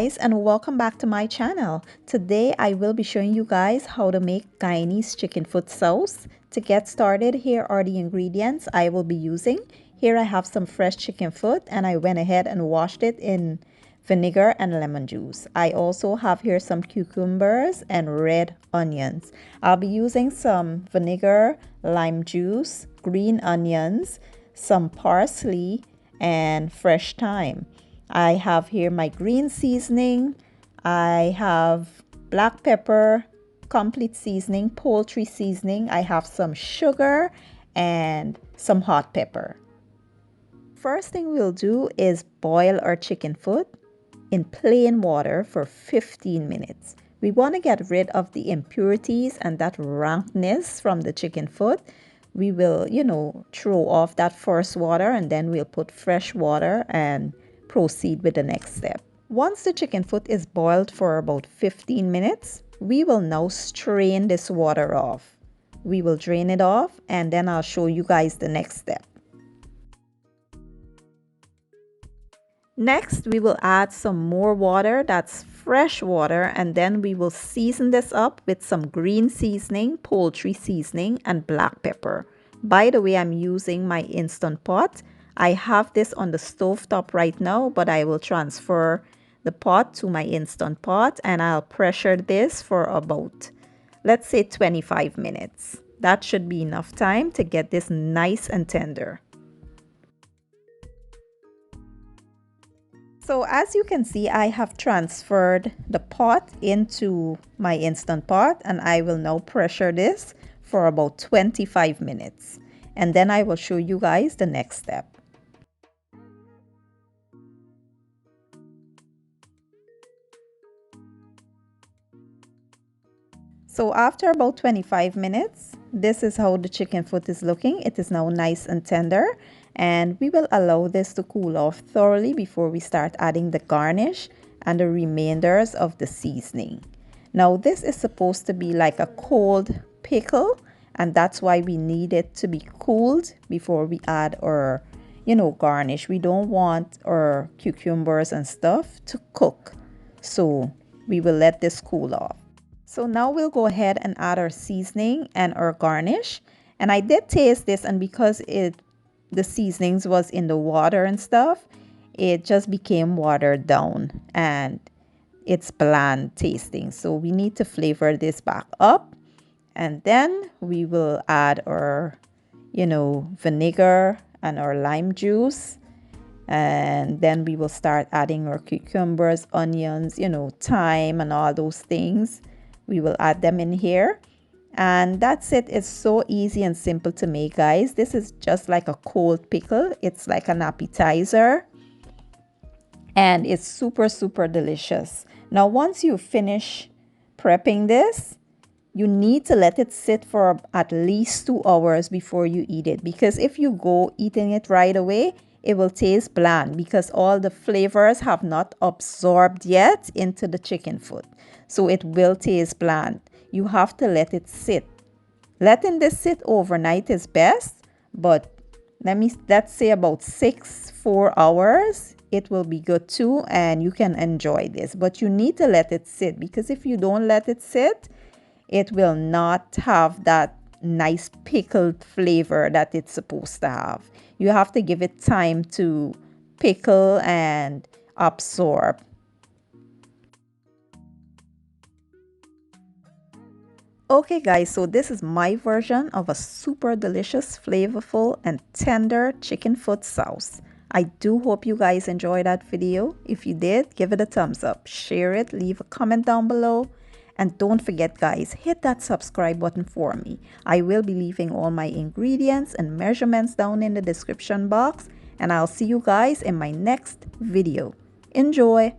guys, and welcome back to my channel. Today I will be showing you guys how to make Guyanese chicken foot sauce. To get started, here are the ingredients I will be using. Here I have some fresh chicken foot and I went ahead and washed it in vinegar and lemon juice. I also have here some cucumbers and red onions. I'll be using some vinegar, lime juice, green onions, some parsley, and fresh thyme. I have here my green seasoning. I have black pepper, complete seasoning, poultry seasoning. I have some sugar and some hot pepper. First thing we'll do is boil our chicken foot in plain water for 15 minutes. We want to get rid of the impurities and that rankness from the chicken foot. We will, throw off that first water and then we'll put fresh water and proceed with the next step. Once the chicken foot is boiled for about 15 minutes, we will now strain this water off. We will drain it off and then I'll show you guys the next step. Next, we will add some more water, that's fresh water, and then we will season this up with some green seasoning, poultry seasoning, and black pepper. By the way, I'm using my Instant Pot. I have this on the stove top right now, but I will transfer the pot to my Instant Pot and I'll pressure this for about, let's say 25 minutes. That should be enough time to get this nice and tender. So as you can see, I have transferred the pot into my Instant Pot and I will now pressure this for about 25 minutes. And then I will show you guys the next step. So after about 25 minutes, this is how the chicken foot is looking. It is now nice and tender, and we will allow this to cool off thoroughly before we start adding the garnish and the remainders of the seasoning. Now this is supposed to be like a cold pickle, and that's why we need it to be cooled before we add our, garnish. We don't want our cucumbers and stuff to cook, so we will let this cool off. So now we'll go ahead and add our seasoning and our garnish. And I did taste this, and because the seasonings was in the water and stuff, it just became watered down and it's bland tasting. So we need to flavor this back up. And then we will add our, vinegar and our lime juice. And then we will start adding our cucumbers, onions, thyme and all those things. We will add them in here. And that's it. It's so easy and simple to make, guys. This is just like a cold pickle. It's like an appetizer. And it's super, super delicious. Now, once you finish prepping this, you need to let it sit for at least 2 hours before you eat it. Because if you go eating it right away, it will taste bland because all the flavors have not absorbed yet into the chicken foot. So it will taste bland. You have to let it sit. Letting this sit overnight is best, but let's say about 4 hours, it will be good too, and you can enjoy this. But you need to let it sit, because if you don't let it sit, it will not have that nice pickled flavor that it's supposed to have. You have to give it time to pickle and absorb. Okay guys, so this is my version of a super delicious, flavorful and tender chicken foot sauce. I do hope you guys enjoyed that video. If you did, give it a thumbs up, share it, leave a comment down below. And don't forget guys, hit that subscribe button for me. I will be leaving all my ingredients and measurements down in the description box. And I'll see you guys in my next video. Enjoy!